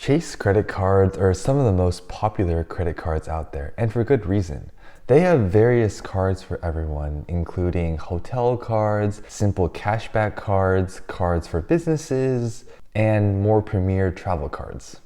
Chase credit cards are some of the most popular credit cards out there, and for good reason. They have various cards for everyone, including hotel cards, simple cashback cards, cards for businesses, and more premier travel cards.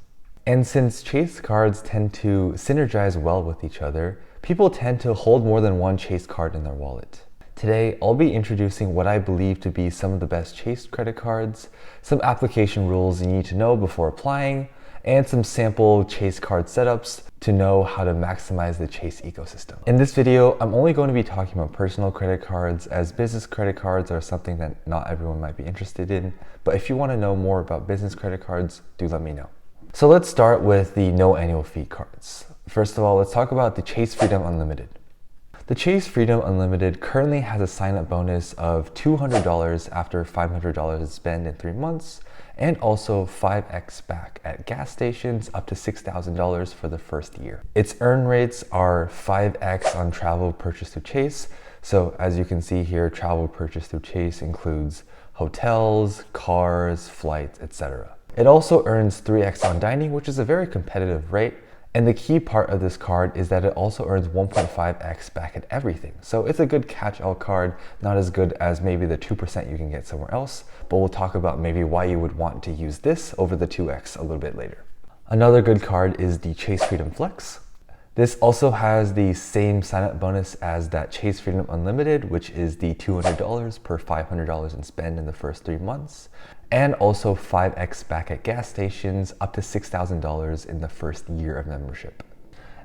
And since Chase cards tend to synergize well with each other, people tend to hold more than one Chase card in their wallet. Today, I'll be introducing what I believe to be some of the best Chase credit cards, some application rules you need to know before applying, and some sample Chase card setups to know how to maximize the Chase ecosystem. In this video, I'm only going to be talking about personal credit cards, as business credit cards are something that not everyone might be interested in. But if you want to know more about business credit cards, do let me know. So let's start with the no annual fee cards. First of all, let's talk about the Chase Freedom Unlimited. The Chase Freedom Unlimited currently has a sign-up bonus of $200 after $500 is spent in 3 months, and also 5x back at gas stations up to $6,000 for the first year. Its earn rates are 5x on travel purchased through Chase. So as you can see here, travel purchased through Chase includes hotels, cars, flights, etc. It also earns 3x on dining, which is a very competitive rate. And the key part of this card is that it also earns 1.5x back at everything. So it's a good catch-all card, not as good as maybe the 2% you can get somewhere else, but we'll talk about maybe why you would want to use this over the 2x a little bit later. Another good card is the Chase Freedom Flex. This also has the same sign-up bonus as that Chase Freedom Unlimited, which is the $200 per $500 in spend in the first 3 months, and also 5x back at gas stations up to $6,000 in the first year of membership.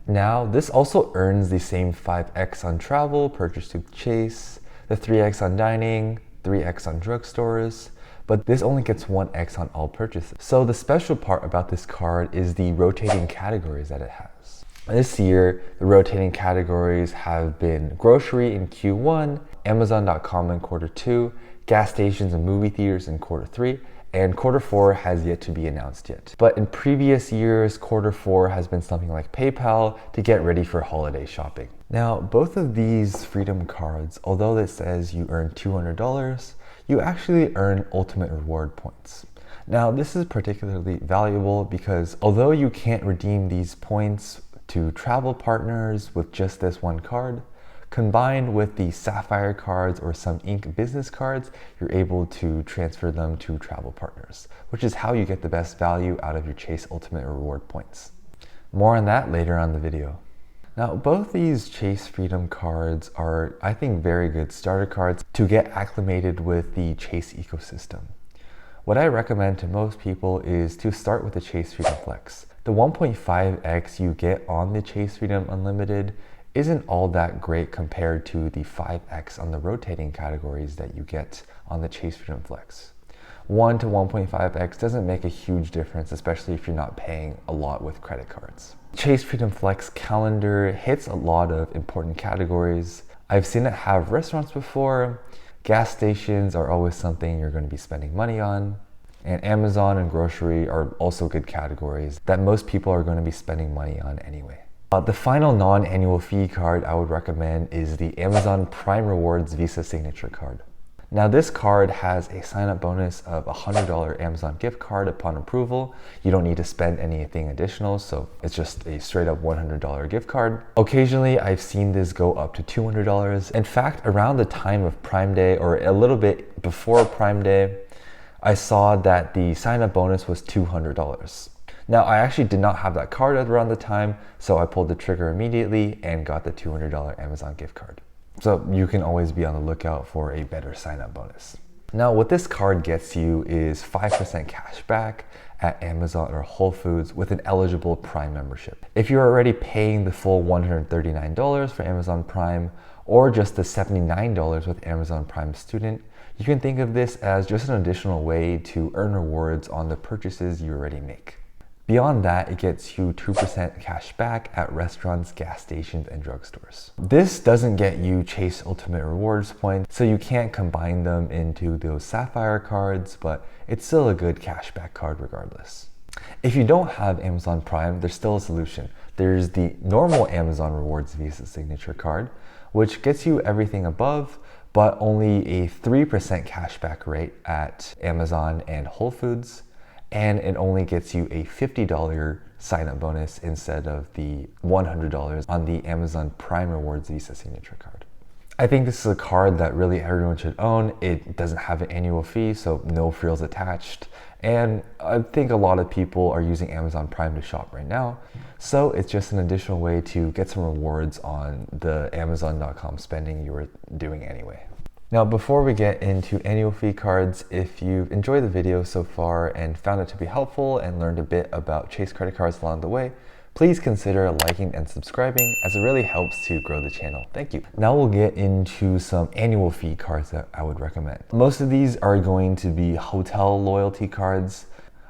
Now, this also earns the same 5x on travel purchased through Chase, the 3x on dining, 3x on drugstores, but this only gets 1x on all purchases. So the special part about this card is the rotating categories that it has. This year, the rotating categories have been grocery in Q1, Amazon.com in Q2, gas stations and movie theaters in Q3, and Q4 has yet to be announced yet. But in previous years, Q4 has been something like PayPal to get ready for holiday shopping. Now, both of these Freedom cards, although it says you earn $200, you actually earn ultimate reward points. Now, this is particularly valuable because although you can't redeem these points to travel partners with just this one card, combined with the Sapphire cards or some Inc business cards, you're able to transfer them to travel partners, which is how you get the best value out of your Chase Ultimate Reward points. More on that later on the video. Now, both these Chase Freedom cards are, I think, very good starter cards to get acclimated with the Chase ecosystem. What I recommend to most people is to start with the Chase Freedom Flex. The 1.5x you get on the Chase Freedom Unlimited isn't all that great compared to the 5x on the rotating categories that you get on the Chase Freedom Flex. 1 to 1.5x doesn't make a huge difference, especially if you're not paying a lot with credit cards. Chase Freedom Flex calendar hits a lot of important categories. I've seen it have restaurants before. Gas stations are always something you're going to be spending money on. And Amazon and grocery are also good categories that most people are going to be spending money on anyway. The final non-annual fee card I would recommend is the Amazon Prime Rewards Visa Signature Card. Now, this card has a sign-up bonus of a $100 Amazon gift card upon approval. You don't need to spend anything additional, so it's just a straight up $100 gift card. Occasionally, I've seen this go up to $200. In fact, around the time of Prime Day or a little bit before Prime Day, I saw that the sign-up bonus was $200. Now, I actually did not have that card around the time, so I pulled the trigger immediately and got the $200 Amazon gift card. So you can always be on the lookout for a better sign-up bonus. Now, what this card gets you is 5% cash back at Amazon or Whole Foods with an eligible Prime membership. If you're already paying the full $139 for Amazon Prime or just the $79 with Amazon Prime Student, you can think of this as just an additional way to earn rewards on the purchases you already make. Beyond that, it gets you 2% cash back at restaurants, gas stations, and drugstores. This doesn't get you Chase Ultimate Rewards points, so you can't combine them into those Sapphire cards, but it's still a good cashback card regardless. If you don't have Amazon Prime, there's still a solution. There's the normal Amazon Rewards Visa Signature Card, which gets you everything above, but only a 3% cashback rate at Amazon and Whole Foods, and it only gets you a $50 sign-up bonus instead of the $100 on the Amazon Prime Rewards Visa Signature card. I think this is a card that really everyone should own. It doesn't have an annual fee, so no frills attached. And I think a lot of people are using Amazon Prime to shop right now. So it's just an additional way to get some rewards on the Amazon.com spending you were doing anyway. Now, before we get into annual fee cards, if you've enjoyed the video so far and found it to be helpful and learned a bit about Chase credit cards along the way, please consider liking and subscribing, as it really helps to grow the channel. Thank you. Now we'll get into some annual fee cards that I would recommend. Most of these are going to be hotel loyalty cards.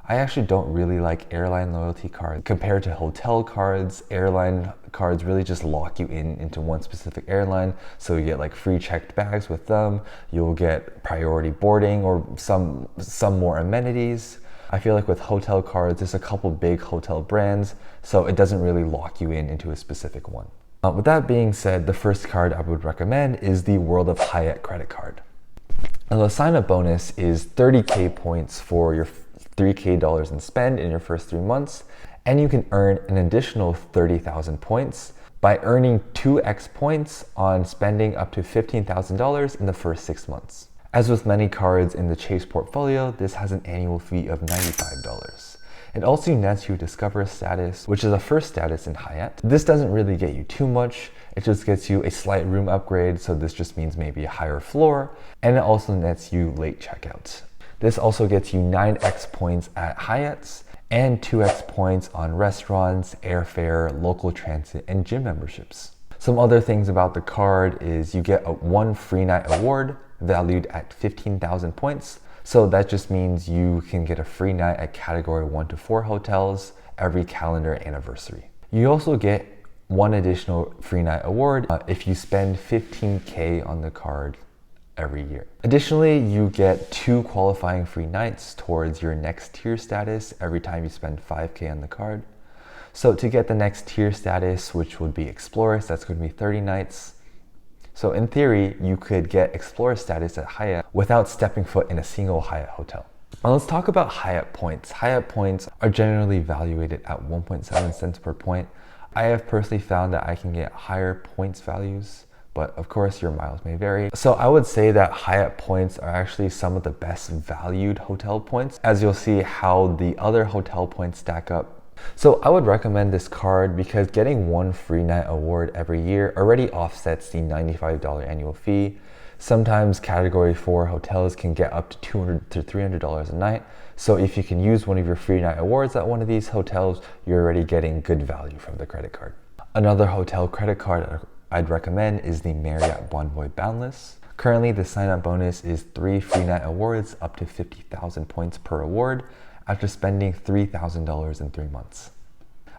I actually don't really like airline loyalty cards. Compared to hotel cards, airline cards really just lock you into one specific airline. So you get like free checked bags with them. You'll get priority boarding or some more amenities. I feel like with hotel cards, there's a couple big hotel brands, so it doesn't really lock you into a specific one. With that being said, the first card I would recommend is the World of Hyatt credit card. Now, the sign-up bonus is 30K points for your $3K in spend in your first 3 months, and you can earn an additional 30,000 points by earning 2x points on spending up to $15,000 in the first 6 months. As with many cards in the Chase portfolio, this has an annual fee of $95. It also nets you Discover status, which is a first status in Hyatt. This doesn't really get you too much. It just gets you a slight room upgrade, so this just means maybe a higher floor, and it also nets you late checkout. This also gets you 9x points at Hyatt's and 2x points on restaurants, airfare, local transit, and gym memberships. Some other things about the card is you get a 1 free night award valued at 15,000 points. So that just means you can get a free night at category 1 to 4 hotels every calendar anniversary. You also get 1 additional free night award if you spend 15K on the card every year. Additionally, you get 2 qualifying free nights towards your next tier status every time you spend 5K on the card. So to get the next tier status, which would be Explorers, that's going to be 30 nights. So in theory, you could get Explorer status at Hyatt without stepping foot in a single Hyatt hotel. Now let's talk about Hyatt points. Hyatt points are generally evaluated at 1.7 cents per point. I have personally found that I can get higher points values, but of course your miles may vary. So I would say that Hyatt points are actually some of the best valued hotel points, as you'll see how the other hotel points stack up. So I would recommend this card because getting 1 free night award every year already offsets the $95 annual fee. Sometimes category 4 hotels can get up to $200 to $300 a night. So if you can use one of your free night awards at one of these hotels, you're already getting good value from the credit card. Another hotel credit card I'd recommend is the Marriott Bonvoy Boundless. Currently, the sign-up bonus is 3 free night awards up to 50,000 points per award after spending $3,000 in 3 months.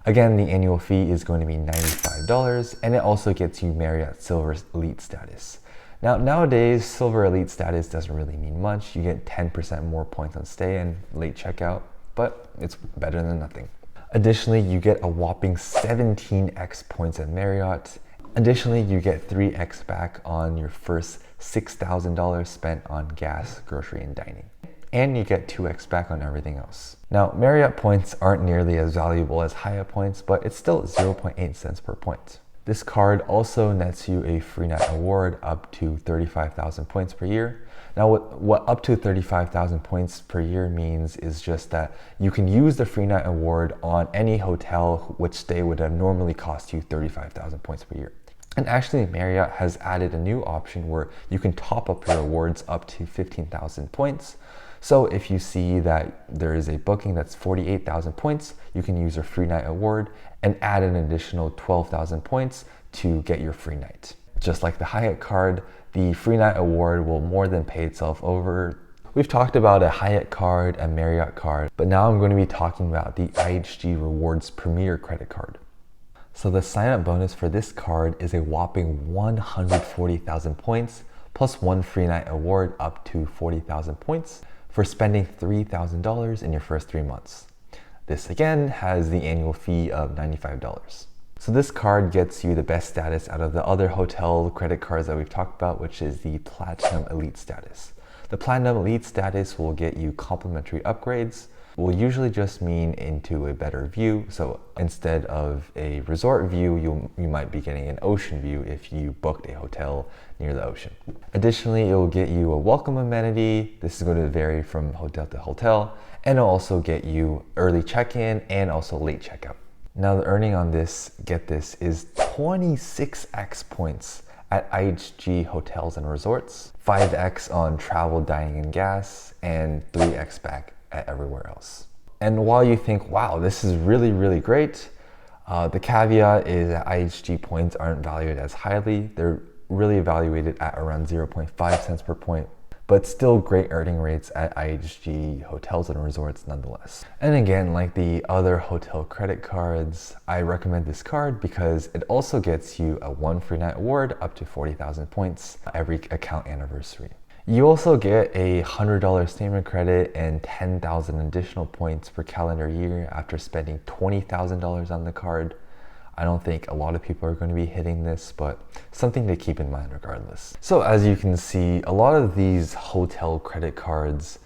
Again, the annual fee is going to be $95, and it also gets you Marriott Silver Elite status. Now, nowadays, Silver Elite status doesn't really mean much. You get 10% more points on stay and late checkout, but it's better than nothing. Additionally, you get a whopping 17x points at Marriott. Additionally, you get 3x back on your first $6,000 spent on gas, grocery, and dining. And you get 2x back on everything else. Now, Marriott points aren't nearly as valuable as Hyatt points, but it's still 0.8 cents per point. This card also nets you a free night award up to 35,000 points per year. Now, what up to 35,000 points per year means is just that you can use the free night award on any hotel which stay would have normally cost you 35,000 points per year. And actually, Marriott has added a new option where you can top up your awards up to 15,000 points. So if you see that there is a booking that's 48,000 points, you can use your free night award and add an additional 12,000 points to get your free night. Just like the Hyatt card, the free night award will more than pay itself over. We've talked about a Hyatt card, a Marriott card, but now I'm going to be talking about the IHG Rewards Premier credit card. So the sign-up bonus for this card is a whopping 140,000 points plus 1 free night award up to 40,000 points for spending $3,000 in your first 3 months. This again has the annual fee of $95. So this card gets you the best status out of the other hotel credit cards that we've talked about, which is the Platinum Elite status. The Platinum Elite status will get you complimentary upgrades. will usually just mean into a better view. So instead of a resort view, you might be getting an ocean view if you booked a hotel near the ocean. Additionally, it will get you a welcome amenity. This is going to vary from hotel to hotel, and it'll also get you early check-in and also late checkout. Now the earning on this, get this, is 26x points at IHG hotels and resorts, 5x on travel, dining, and gas, and 3x back at everywhere else. And while you think, wow, this is really, really great, the caveat is that IHG points aren't valued as highly. They're really evaluated at around 0.5 cents per point, but still great earning rates at IHG hotels and resorts nonetheless. And again, like the other hotel credit cards, I recommend this card because it also gets you a 1 free night award up to 40,000 points every account anniversary. You also get a $100 statement credit and 10,000 additional points per calendar year after spending $20,000 on the card. I don't think a lot of people are going to be hitting this, but something to keep in mind regardless. So as you can see, a lot of these hotel credit cards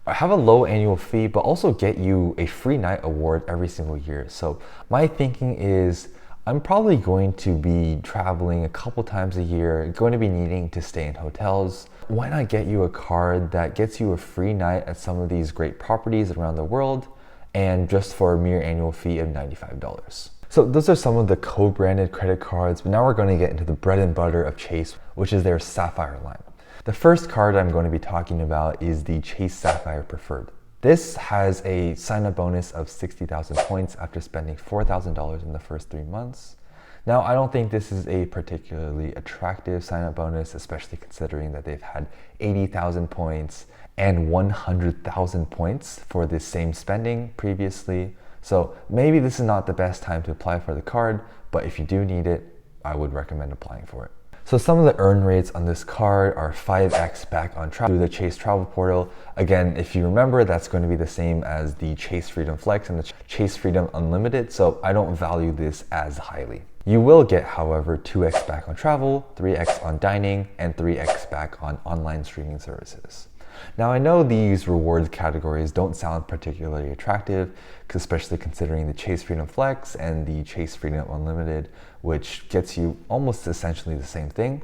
have a low annual fee, but also get you a free night award every single year. So my thinking is I'm probably going to be traveling a couple times a year, going to be needing to stay in hotels. Why not get you a card that gets you a free night at some of these great properties around the world, and just for a mere annual fee of $95. So those are some of the co-branded credit cards, but now we're going to get into the bread and butter of Chase, which is their Sapphire line. The first card I'm going to be talking about is the Chase Sapphire Preferred. This has a sign-up bonus of 60,000 points after spending $4,000 in the first 3 months. Now, I don't think this is a particularly attractive sign-up bonus, especially considering that they've had 80,000 points and 100,000 points for the same spending previously. So maybe this is not the best time to apply for the card, but if you do need it, I would recommend applying for it. So some of the earn rates on this card are 5x back on travel through the Chase Travel Portal. Again, if you remember, that's going to be the same as the Chase Freedom Flex and the Chase Freedom Unlimited, so I don't value this as highly. You will get, however, 2x back on travel, 3x on dining, and 3x back on online streaming services. Now I know these rewards categories don't sound particularly attractive, especially considering the Chase Freedom Flex and the Chase Freedom Unlimited, which gets you almost essentially the same thing.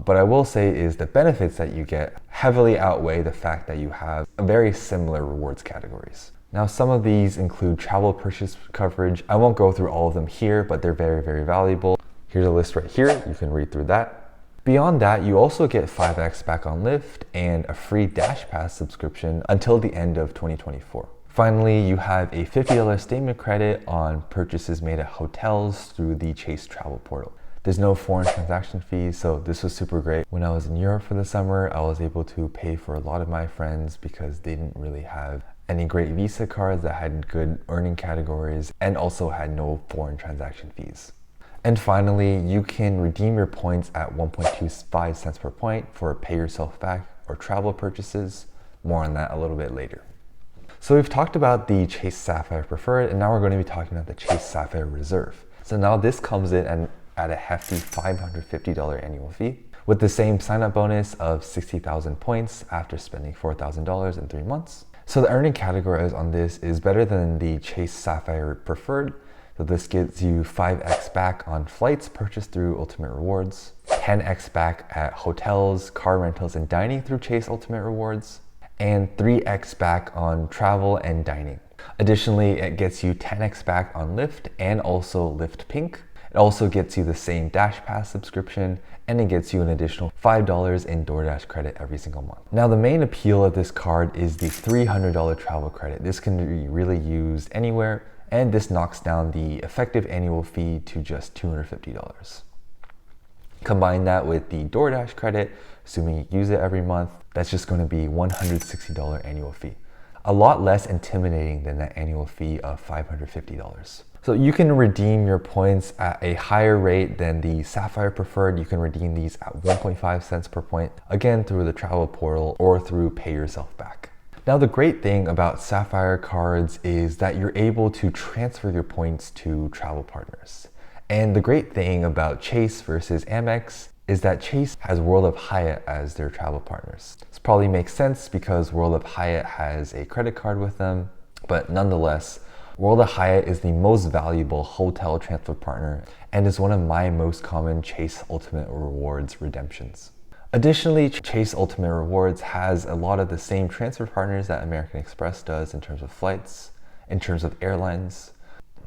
But I will say is the benefits that you get heavily outweigh the fact that you have very similar rewards categories. Now some of these include travel purchase coverage. I won't go through all of them here, but they're very, very valuable. Here's a list right here, you can read through that. Beyond that, you also get 5x back on Lyft and a free Dash Pass subscription until the end of 2024. Finally, you have a $50 statement credit on purchases made at hotels through the Chase Travel Portal. There's no foreign transaction fees, so this was super great. When I was in Europe for the summer, I was able to pay for a lot of my friends because they didn't really have any great Visa cards that had good earning categories and also had no foreign transaction fees. And finally, you can redeem your points at 1.25 cents per point for pay yourself back or travel purchases. More on that a little bit later. So we've talked about the Chase Sapphire Preferred, and now we're going to be talking about the Chase Sapphire Reserve. So now this comes in at a hefty $550 annual fee with the same sign-up bonus of 60,000 points after spending $4,000 in 3 months. So the earning categories on this is better than the Chase Sapphire Preferred. So this gets you 5x back on flights purchased through Ultimate Rewards, 10x back at hotels, car rentals, and dining through Chase Ultimate Rewards, and 3x back on travel and dining. Additionally, it gets you 10x back on Lyft and also Lyft Pink. It also gets you the same Dash Pass subscription, and it gets you an additional $5 in DoorDash credit every single month. Now the main appeal of this card is the $300 travel credit. This can be really used anywhere, and this knocks down the effective annual fee to just $250. Combine that with the DoorDash credit, assuming you use it every month, that's just going to be $160 annual fee. A lot less intimidating than that annual fee of $550. So you can redeem your points at a higher rate than the Sapphire Preferred. You can redeem these at 1.5 cents per point, again through the travel portal or through pay yourself back. Now the great thing about Sapphire cards is that you're able to transfer your points to travel partners. And the great thing about Chase versus Amex is that Chase has World of Hyatt as their travel partners. This probably makes sense because World of Hyatt has a credit card with them. But nonetheless, World of Hyatt is the most valuable hotel transfer partner and is one of my most common Chase Ultimate Rewards redemptions. Additionally, Chase Ultimate Rewards has a lot of the same transfer partners that American Express does in terms of flights, in terms of airlines.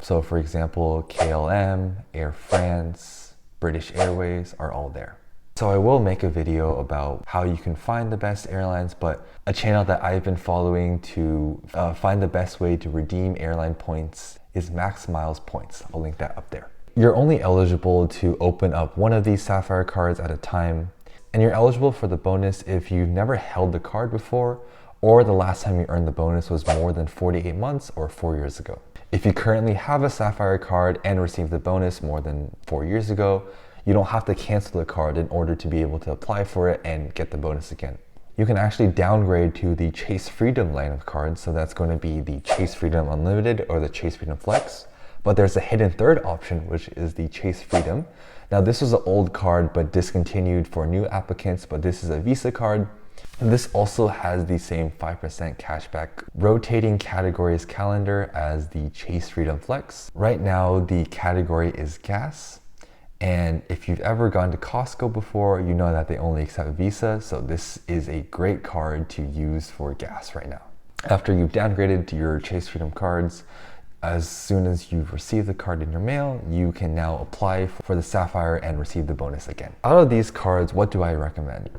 So for example, KLM, Air France, British Airways are all there. So I will make a video about how you can find the best airlines, but a channel that I've been following to find the best way to redeem airline points is Max Miles Points. I'll link that up there. You're only eligible to open up one of these Sapphire cards at a time, and you're eligible for the bonus if you've never held the card before, or the last time you earned the bonus was more than 48 months or 4 years ago. If you currently have a Sapphire card and received the bonus more than 4 years ago, you don't have to cancel the card in order to be able to apply for it and get the bonus again. You can actually downgrade to the Chase Freedom line of cards, so that's going to be the Chase Freedom Unlimited or the Chase Freedom Flex. But there's a hidden third option, which is the Chase Freedom. Now this was an old card but discontinued for new applicants, but this is a Visa card. And this also has the same 5% cashback rotating categories calendar as the Chase Freedom Flex. Right now the category is gas. And if you've ever gone to Costco before, you know that they only accept Visa, so this is a great card to use for gas right now. After you've downgraded to your Chase Freedom cards, as soon as you've received the card in your mail, you can now apply for the Sapphire and receive the bonus again. Out of these cards, what do I recommend?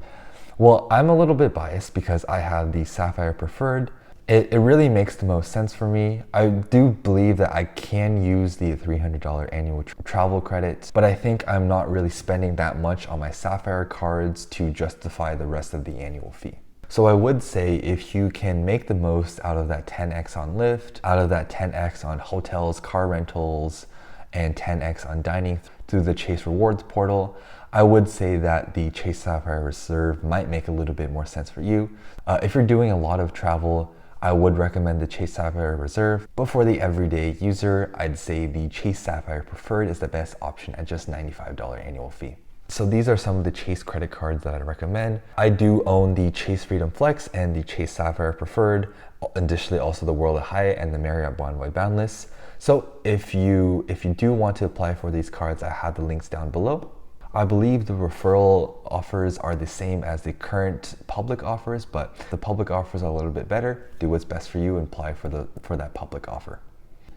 Well, I'm a little bit biased because I have the Sapphire Preferred. It really makes the most sense for me. I do believe that I can use the $300 annual travel credit, but I think I'm not really spending that much on my Sapphire cards to justify the rest of the annual fee. So I would say if you can make the most out of that 10x on Lyft, out of that 10x on hotels, car rentals, and 10x on dining through the Chase Rewards portal, I would say that the Chase Sapphire Reserve might make a little bit more sense for you. If you're doing a lot of travel, I would recommend the Chase Sapphire Reserve, but for the everyday user, I'd say the Chase Sapphire Preferred is the best option at just $95 annual fee. So these are some of the Chase credit cards that I recommend. I do own the Chase Freedom Flex and the Chase Sapphire Preferred, additionally also the World of Hyatt and the Marriott Bonvoy Boundless. So if you do want to apply for these cards, I have the links down below. I believe the referral offers are the same as the current public offers, but the public offers are a little bit better. Do what's best for you and apply for that public offer.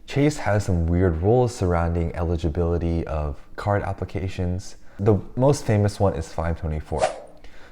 Chase has some weird rules surrounding eligibility of card applications. The most famous one is 524.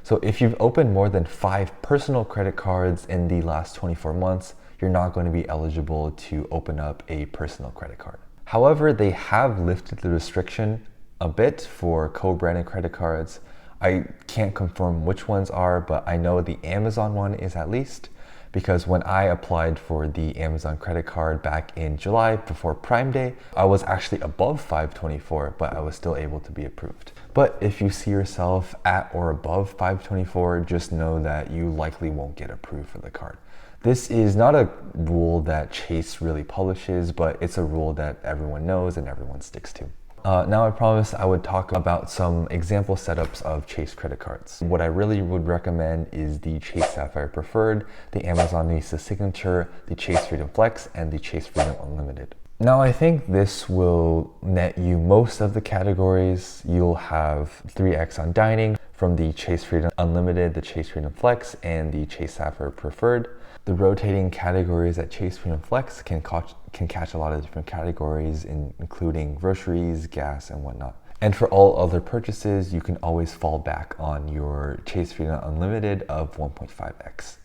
So if you've opened more than 5 personal credit cards in the last 24 months, you're not going to be eligible to open up a personal credit card. However, they have lifted the restriction a bit for co-branded credit cards. I can't confirm which ones are, but I know the Amazon one is at least, because when I applied for the Amazon credit card back in July before Prime Day, I was actually above 524, but I was still able to be approved. But if you see yourself at or above 524, just know that you likely won't get approved for the card. This is not a rule that Chase really publishes, but it's a rule that everyone knows and everyone sticks to. Now I promised I would talk about some example setups of Chase credit cards. What I really would recommend is the Chase Sapphire Preferred, the Amazon Visa Signature, the Chase Freedom Flex, and the Chase Freedom Unlimited. Now I think this will net you most of the categories. You'll have 3x on dining from the Chase Freedom Unlimited, the Chase Freedom Flex, and the Chase Sapphire Preferred. The rotating categories at Chase Freedom Flex can catch a lot of different categories, including groceries, gas, and whatnot. And for all other purchases, you can always fall back on your Chase Freedom Unlimited of 1.5x.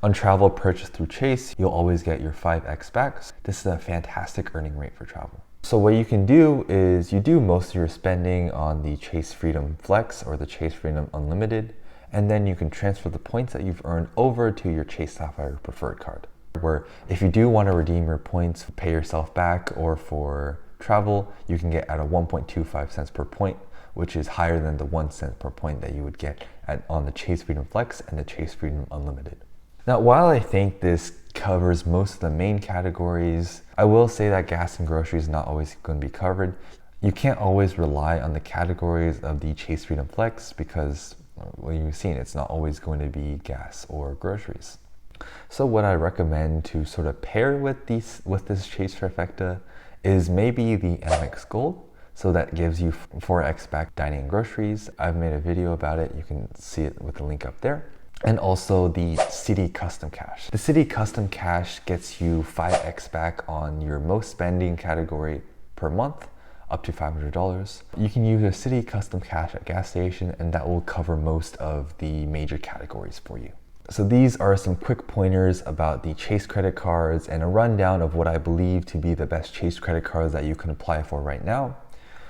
On travel purchased through Chase, you'll always get your 5x back. This is a fantastic earning rate for travel. So what you can do is you do most of your spending on the Chase Freedom Flex or the Chase Freedom Unlimited, and then you can transfer the points that you've earned over to your Chase Sapphire Preferred card. Where if you do want to redeem your points, pay yourself back, or for travel, you can get at a 1.25 cents per point, which is higher than the 1 cent per point that you would get on the Chase Freedom Flex and the Chase Freedom Unlimited. Now, while I think this covers most of the main categories, I will say that gas and groceries is not always going to be covered. You can't always rely on the categories of the Chase Freedom Flex because, well, you've seen it's not always going to be gas or groceries. So what I recommend to sort of pair with this Chase Trifecta is maybe the Amex Gold. So that gives you 4x back dining and groceries. I've made a video about it. You can see it with the link up there. And also the City Custom Cash. The City Custom Cash gets you 5x back on your most spending category per month, up to $500. You can use a City Custom Cash at gas station, and that will cover most of the major categories for you. So these are some quick pointers about the Chase credit cards and a rundown of what I believe to be the best Chase credit cards that you can apply for right now.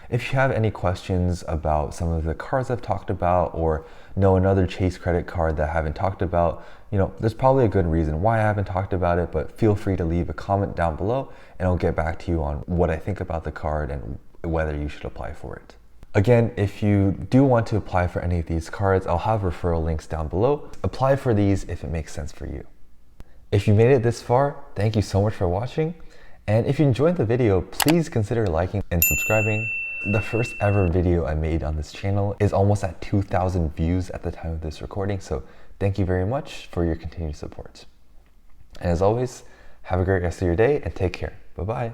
If you have any questions about some of the cards I've talked about, or know another Chase credit card that I haven't talked about, there's probably a good reason why I haven't talked about it, but feel free to leave a comment down below and I'll get back to you on what I think about the card and whether you should apply for it. Again, if you do want to apply for any of these cards, I'll have referral links down below. Apply for these if it makes sense for you. If you made it this far, thank you so much for watching. And if you enjoyed the video, please consider liking and subscribing. The first ever video I made on this channel is almost at 2,000 views at the time of this recording, so thank you very much for your continued support. And as always, have a great rest of your day and take care. Bye-bye.